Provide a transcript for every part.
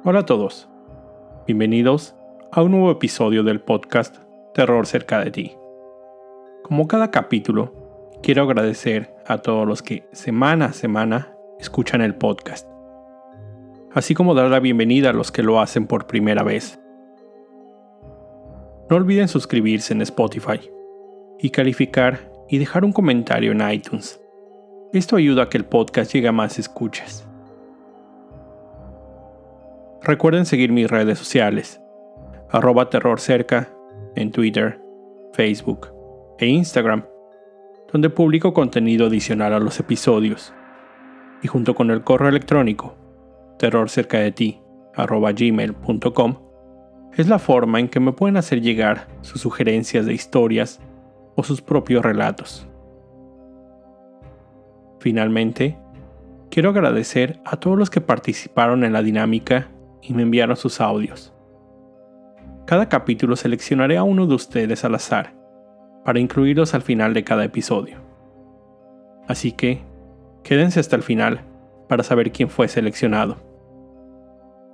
Hola a todos, bienvenidos a un nuevo episodio del podcast Terror cerca de ti. Como cada capítulo, quiero agradecer a todos los que semana a semana escuchan el podcast, así como dar la bienvenida a los que lo hacen por primera vez. No olviden suscribirse en Spotify y calificar y dejar un comentario en iTunes. Esto ayuda a que el podcast llegue a más escuchas. Recuerden seguir mis redes sociales, @terrorcerca en Twitter, Facebook e Instagram, donde publico contenido adicional a los episodios, y junto con el correo electrónico terrorcercadeti@gmail.com es la forma en que me pueden hacer llegar sus sugerencias de historias o sus propios relatos. Finalmente, quiero agradecer a todos los que participaron en la dinámica y me enviaron sus audios. Cada capítulo seleccionaré a uno de ustedes al azar para incluirlos al final de cada episodio. Así que, quédense hasta el final para saber quién fue seleccionado.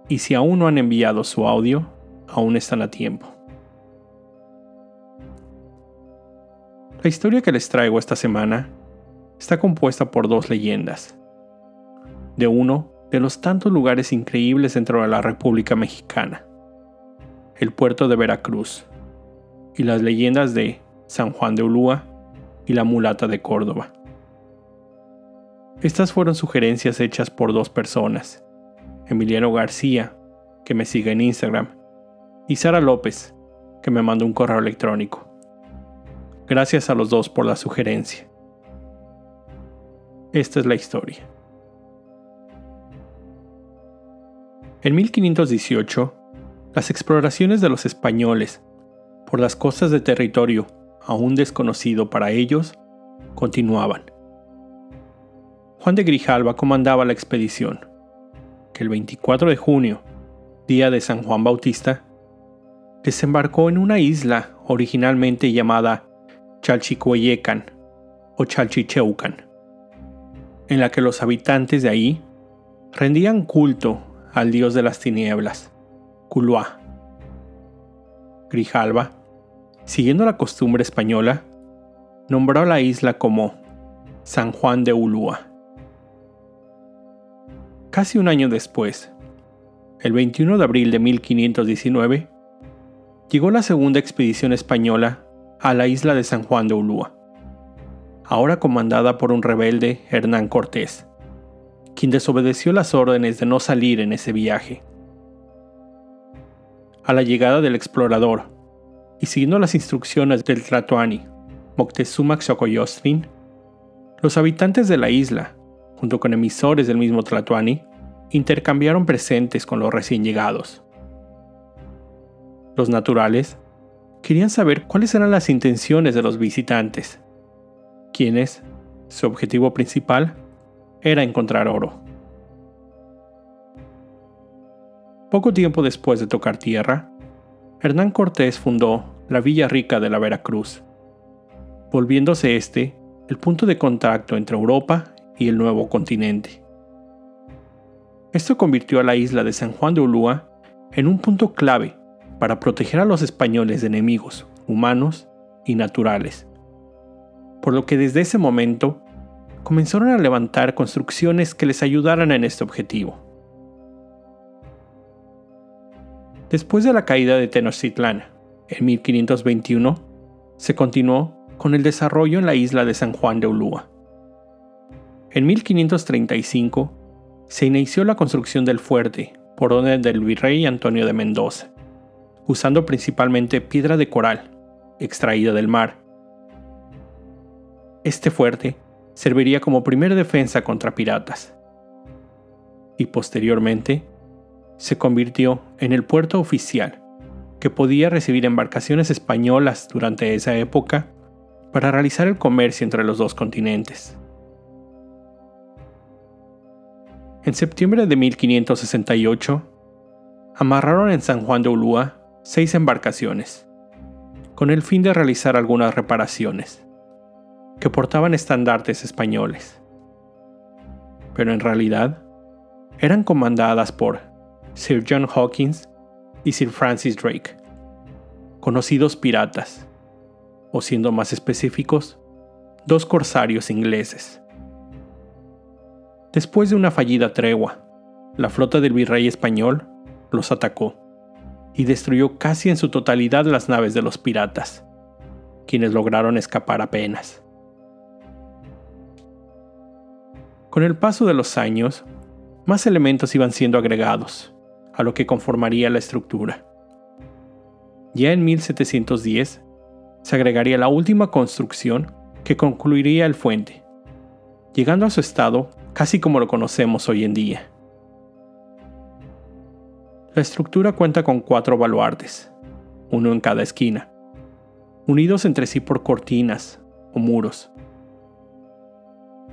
Y si aún no han enviado su audio, aún están a tiempo. La historia que les traigo esta semana está compuesta por dos leyendas. De uno de los tantos lugares increíbles dentro de la República Mexicana, el puerto de Veracruz, y las leyendas de San Juan de Ulúa y la mulata de Córdoba. Estas fueron sugerencias hechas por dos personas, Emiliano García, que me sigue en Instagram, y Sara López, que me mandó un correo electrónico. Gracias a los dos por la sugerencia. Esta es la historia. En 1518, las exploraciones de los españoles por las costas de territorio aún desconocido para ellos continuaban. Juan de Grijalva comandaba la expedición, que el 24 de junio, día de San Juan Bautista, desembarcó en una isla originalmente llamada Chalchicueyecan o Chalchicheucan, en la que los habitantes de ahí rendían culto al dios de las tinieblas, Culuá. Grijalva, siguiendo la costumbre española, nombró a la isla como San Juan de Ulúa. Casi un año después, el 21 de abril de 1519, llegó la segunda expedición española a la isla de San Juan de Ulúa, ahora comandada por un rebelde, Hernán Cortés, quien desobedeció las órdenes de no salir en ese viaje. A la llegada del explorador, y siguiendo las instrucciones del tlatoani Moctezuma Xocoyotzin, los habitantes de la isla, junto con emisores del mismo tlatoani, intercambiaron presentes con los recién llegados. Los naturales querían saber cuáles eran las intenciones de los visitantes, quienes, su objetivo principal, era encontrar oro. Poco tiempo después de tocar tierra, Hernán Cortés fundó la Villa Rica de la Veracruz, volviéndose el punto de contacto entre Europa y el nuevo continente. Esto convirtió a la isla de San Juan de Ulúa en un punto clave para proteger a los españoles de enemigos humanos y naturales, por lo que desde ese momento comenzaron a levantar construcciones que les ayudaran en este objetivo. Después de la caída de Tenochtitlán, en 1521, se continuó con el desarrollo en la isla de San Juan de Ulúa. En 1535, se inició la construcción del fuerte por orden del virrey Antonio de Mendoza, usando principalmente piedra de coral, extraída del mar. Este fuerte serviría como primera defensa contra piratas, y posteriormente se convirtió en el puerto oficial que podía recibir embarcaciones españolas durante esa época para realizar el comercio entre los dos continentes. En septiembre de 1568, amarraron en San Juan de Ulúa 6 embarcaciones, con el fin de realizar algunas reparaciones, que portaban estandartes españoles. Pero en realidad, eran comandadas por Sir John Hawkins y Sir Francis Drake, conocidos piratas, o siendo más específicos, 2 corsarios ingleses. Después de una fallida tregua, la flota del virrey español los atacó y destruyó casi en su totalidad las naves de los piratas, quienes lograron escapar apenas. Con el paso de los años, más elementos iban siendo agregados a lo que conformaría la estructura. Ya en 1710 se agregaría la última construcción que concluiría el fuerte, llegando a su estado casi como lo conocemos hoy en día. La estructura cuenta con 4 baluartes, uno en cada esquina, unidos entre sí por cortinas o muros,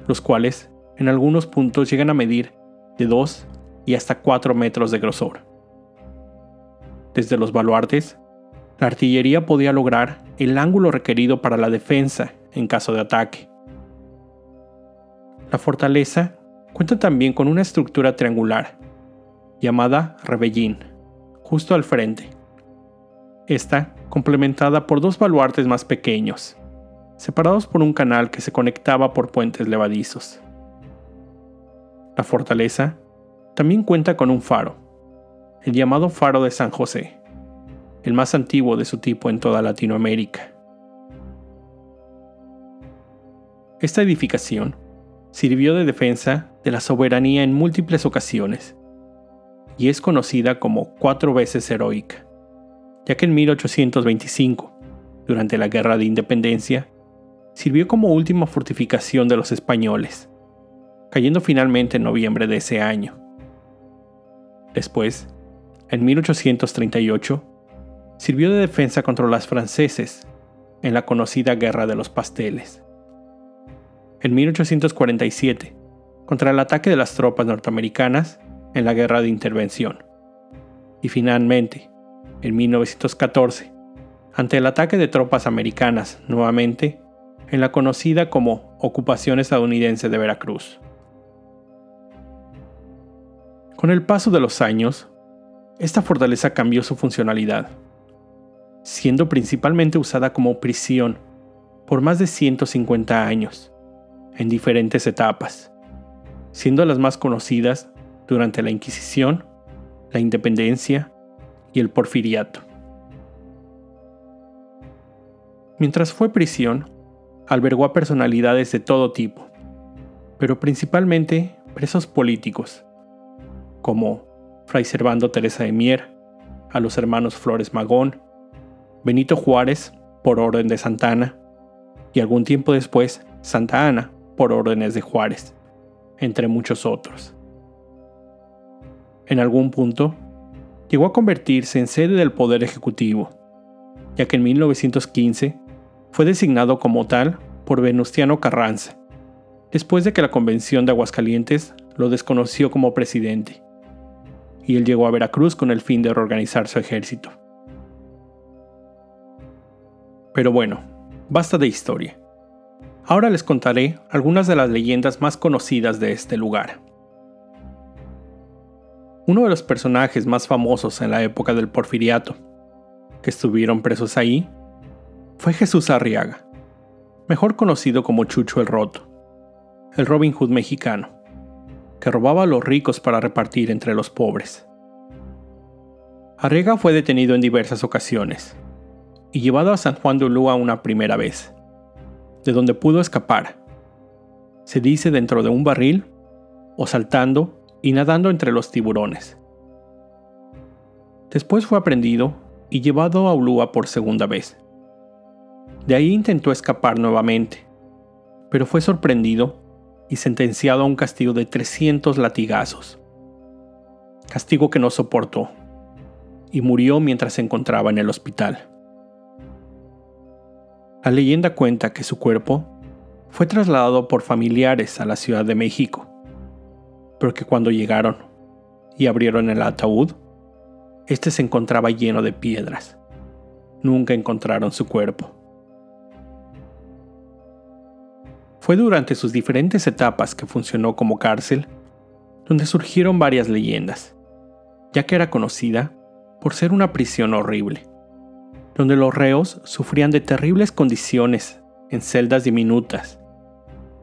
los cuales en algunos puntos llegan a medir de 2 y hasta 4 metros de grosor. Desde los baluartes, la artillería podía lograr el ángulo requerido para la defensa en caso de ataque. La fortaleza cuenta también con una estructura triangular, llamada rebellín, justo al frente. Esta complementada por 2 baluartes más pequeños, separados por un canal que se conectaba por puentes levadizos. La fortaleza también cuenta con un faro, el llamado Faro de San José, el más antiguo de su tipo en toda Latinoamérica. Esta edificación sirvió de defensa de la soberanía en múltiples ocasiones y es conocida como 4 veces heroica, ya que en 1825, durante la Guerra de Independencia, sirvió como última fortificación de los españoles, cayendo finalmente en noviembre de ese año. Después, en 1838, sirvió de defensa contra los franceses en la conocida Guerra de los Pasteles. En 1847, contra el ataque de las tropas norteamericanas en la Guerra de Intervención. Y finalmente, en 1914, ante el ataque de tropas americanas nuevamente en la conocida como Ocupación estadounidense de Veracruz. Con el paso de los años, esta fortaleza cambió su funcionalidad, siendo principalmente usada como prisión por más de 150 años, en diferentes etapas, siendo las más conocidas durante la Inquisición, la Independencia y el Porfiriato. Mientras fue prisión, albergó a personalidades de todo tipo, pero principalmente presos políticos, como Fray Servando Teresa de Mier, a los hermanos Flores Magón, Benito Juárez por orden de Santa Anna, y algún tiempo después Santa Anna por órdenes de Juárez, entre muchos otros. En algún punto, llegó a convertirse en sede del Poder Ejecutivo, ya que en 1915 fue designado como tal por Venustiano Carranza, después de que la Convención de Aguascalientes lo desconoció como presidente, y él llegó a Veracruz con el fin de reorganizar su ejército. Pero bueno, basta de historia. Ahora les contaré algunas de las leyendas más conocidas de este lugar. Uno de los personajes más famosos en la época del Porfiriato, que estuvieron presos ahí, fue Jesús Arriaga, mejor conocido como Chucho el Roto, el Robin Hood mexicano, que robaba a los ricos para repartir entre los pobres. Arriaga fue detenido en diversas ocasiones y llevado a San Juan de Ulúa una primera vez, de donde pudo escapar, se dice dentro de un barril o saltando y nadando entre los tiburones. Después fue aprehendido y llevado a Ulúa por segunda vez. De ahí intentó escapar nuevamente, pero fue sorprendido y sentenciado a un castigo de 300 latigazos, castigo que no soportó, y murió mientras se encontraba en el hospital. La leyenda cuenta que su cuerpo fue trasladado por familiares a la Ciudad de México, pero que cuando llegaron y abrieron el ataúd, este se encontraba lleno de piedras. Nunca encontraron su cuerpo. Fue durante sus diferentes etapas que funcionó como cárcel donde surgieron varias leyendas, ya que era conocida por ser una prisión horrible, donde los reos sufrían de terribles condiciones en celdas diminutas,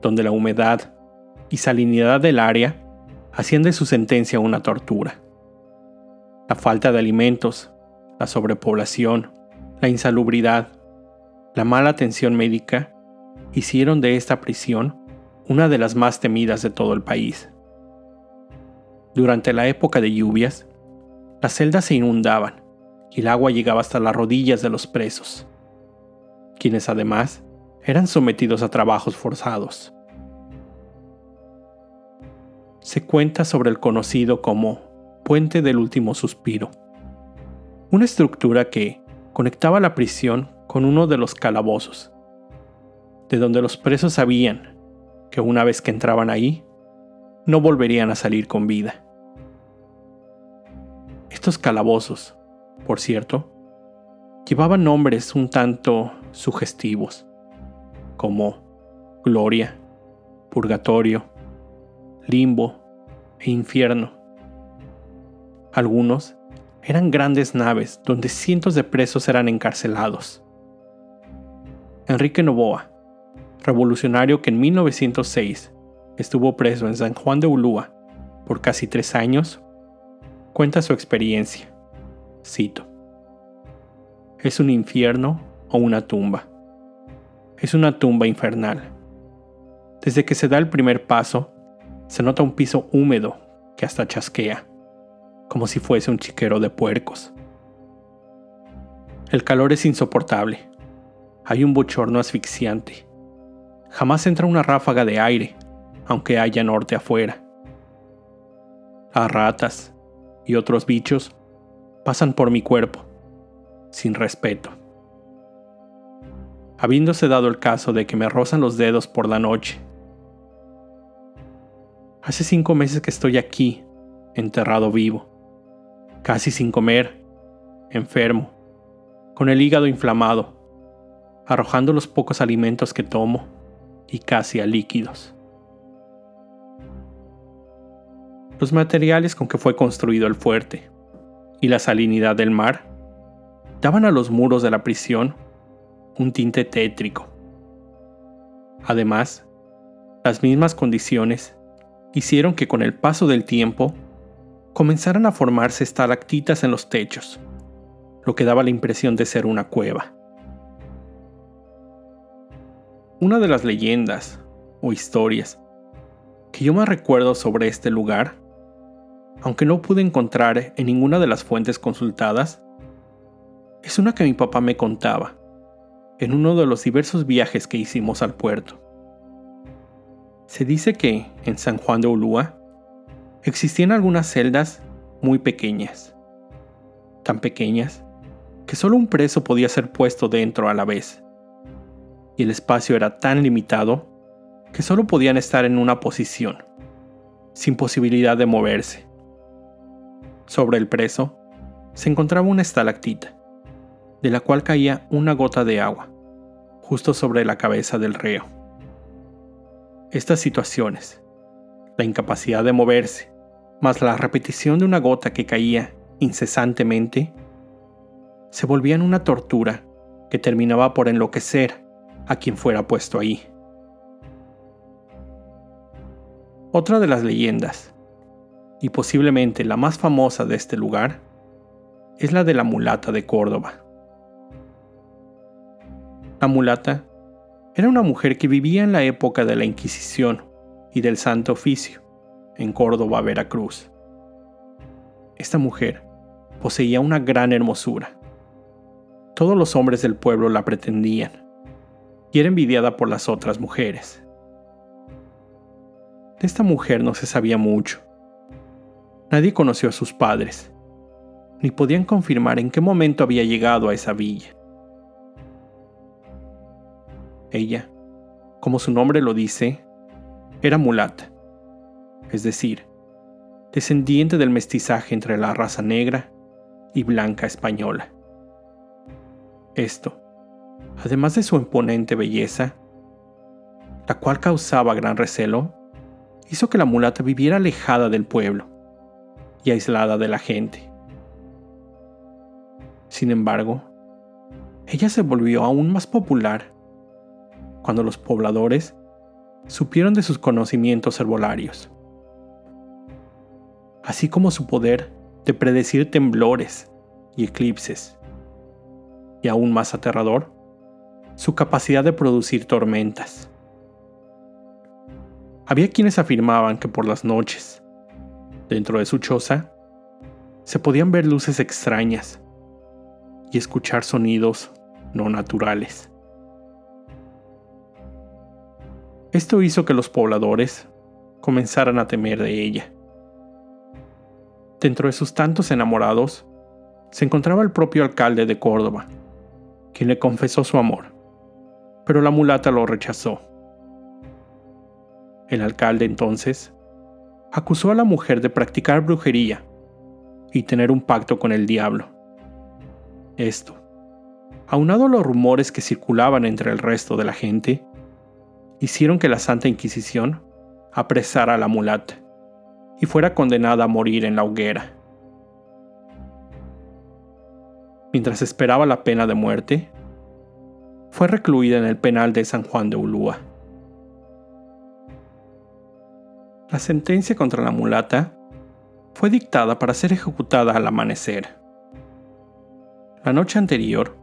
donde la humedad y salinidad del área hacían de su sentencia una tortura. La falta de alimentos, la sobrepoblación, la insalubridad, la mala atención médica hicieron de esta prisión una de las más temidas de todo el país. Durante la época de lluvias, las celdas se inundaban y el agua llegaba hasta las rodillas de los presos, quienes además eran sometidos a trabajos forzados. Se cuenta sobre el conocido como Puente del Último Suspiro, una estructura que conectaba la prisión con uno de los calabozos, de donde los presos sabían que una vez que entraban ahí, no volverían a salir con vida. Estos calabozos, por cierto, llevaban nombres un tanto sugestivos, como Gloria, Purgatorio, Limbo e Infierno. Algunos eran grandes naves donde cientos de presos eran encarcelados. Enrique Novoa, revolucionario que en 1906 estuvo preso en San Juan de Ulúa por casi 3 años, cuenta su experiencia. Cito: «Es un infierno o una tumba. Es una tumba infernal. Desde que se da el primer paso, se nota un piso húmedo que hasta chasquea, como si fuese un chiquero de puercos. El calor es insoportable. Hay un bochorno asfixiante. Jamás entra una ráfaga de aire, aunque haya norte afuera. Las ratas y otros bichos pasan por mi cuerpo, sin respeto. Habiéndose dado el caso de que me rozan los dedos por la noche. Hace 5 meses que estoy aquí, enterrado vivo, casi sin comer, enfermo, con el hígado inflamado, arrojando los pocos alimentos que tomo y casi a líquidos. Los materiales con que fue construido el fuerte y la salinidad del mar daban a los muros de la prisión un tinte tétrico. Además, las mismas condiciones hicieron que con el paso del tiempo comenzaran a formarse estalactitas en los techos, lo que daba la impresión de ser una cueva. Una de las leyendas o historias que yo más recuerdo sobre este lugar, aunque no pude encontrar en ninguna de las fuentes consultadas, es una que mi papá me contaba en uno de los diversos viajes que hicimos al puerto. Se dice que en San Juan de Ulúa existían algunas celdas muy pequeñas, tan pequeñas que solo un preso podía ser puesto dentro a la vez, y el espacio era tan limitado que solo podían estar en una posición, sin posibilidad de moverse. Sobre el preso se encontraba una estalactita, de la cual caía una gota de agua, justo sobre la cabeza del reo. Estas situaciones, la incapacidad de moverse, más la repetición de una gota que caía incesantemente, se volvían una tortura que terminaba por enloquecer a quien fuera puesto ahí. Otra de las leyendas, y posiblemente la más famosa de este lugar, es la de la mulata de Córdoba. La mulata era una mujer que vivía en la época de la Inquisición y del Santo Oficio, en Córdoba, Veracruz. Esta mujer poseía una gran hermosura. Todos los hombres del pueblo la pretendían, y era envidiada por las otras mujeres. De esta mujer no se sabía mucho. Nadie conoció a sus padres, ni podían confirmar en qué momento había llegado a esa villa. Ella, como su nombre lo dice, era mulata, es decir, descendiente del mestizaje entre la raza negra y blanca española. Esto, además de su imponente belleza, la cual causaba gran recelo, hizo que la mulata viviera alejada del pueblo y aislada de la gente. Sin embargo, ella se volvió aún más popular cuando los pobladores supieron de sus conocimientos herbolarios, así como su poder de predecir temblores y eclipses, y aún más aterrador, su capacidad de producir tormentas. Había quienes afirmaban que por las noches, dentro de su choza, se podían ver luces extrañas y escuchar sonidos no naturales. Esto hizo que los pobladores comenzaran a temer de ella. Dentro de sus tantos enamorados, se encontraba el propio alcalde de Córdoba, quien le confesó su amor, pero la mulata lo rechazó. El alcalde entonces acusó a la mujer de practicar brujería y tener un pacto con el diablo. Esto, aunado a los rumores que circulaban entre el resto de la gente, hicieron que la Santa Inquisición apresara a la mulata y fuera condenada a morir en la hoguera. Mientras esperaba la pena de muerte, fue recluida en el penal de San Juan de Ulúa. La sentencia contra la mulata fue dictada para ser ejecutada al amanecer. La noche anterior,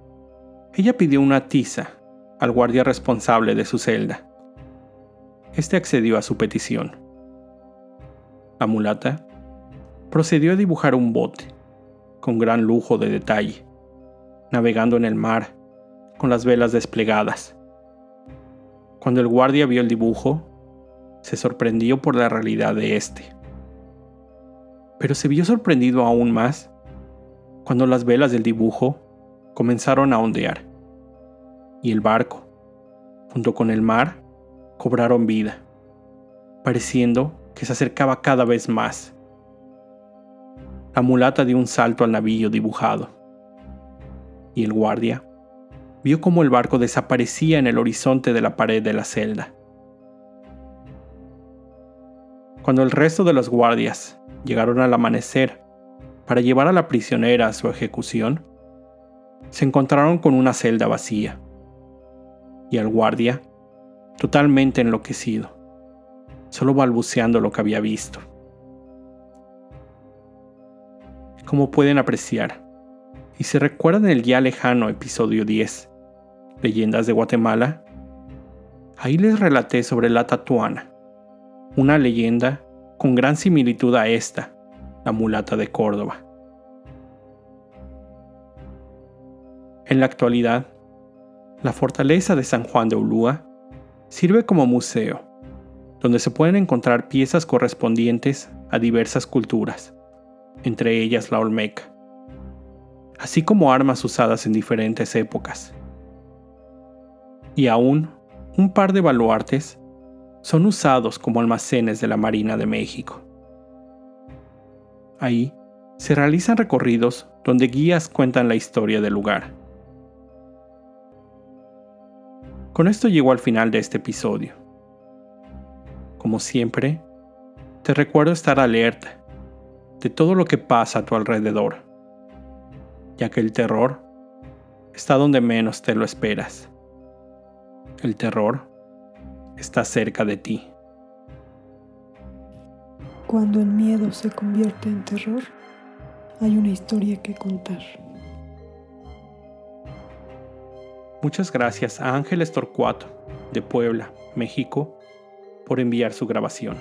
ella pidió una tiza al guardia responsable de su celda. Este accedió a su petición. La mulata procedió a dibujar un bote, con gran lujo de detalle, navegando en el mar, con las velas desplegadas. Cuando el guardia vio el dibujo, se sorprendió por la realidad de este. Pero se vio sorprendido aún más cuando las velas del dibujo comenzaron a ondear, y el barco, junto con el mar, cobraron vida, pareciendo que se acercaba cada vez más. La mulata dio un salto al navío dibujado, y el guardia vio cómo el barco desaparecía en el horizonte de la pared de la celda. Cuando el resto de los guardias llegaron al amanecer para llevar a la prisionera a su ejecución, se encontraron con una celda vacía, y al guardia totalmente enloquecido, solo balbuceando lo que había visto. Como pueden apreciar, y si recuerdan el ya lejano episodio 10, Leyendas de Guatemala, ahí les relaté sobre la Tatuana, una leyenda con gran similitud a esta, la mulata de Córdoba. En la actualidad, la fortaleza de San Juan de Ulúa sirve como museo, donde se pueden encontrar piezas correspondientes a diversas culturas, entre ellas la olmeca, así como armas usadas en diferentes épocas. Y aún un par de baluartes son usados como almacenes de la Marina de México. Ahí se realizan recorridos donde guías cuentan la historia del lugar. Con esto llego al final de este episodio. Como siempre, te recuerdo estar alerta de todo lo que pasa a tu alrededor, ya que el terror está donde menos te lo esperas. El terror está cerca de ti. Cuando el miedo se convierte en terror, hay una historia que contar. Muchas gracias a Ángeles Torcuato, de Puebla, México, por enviar su grabación.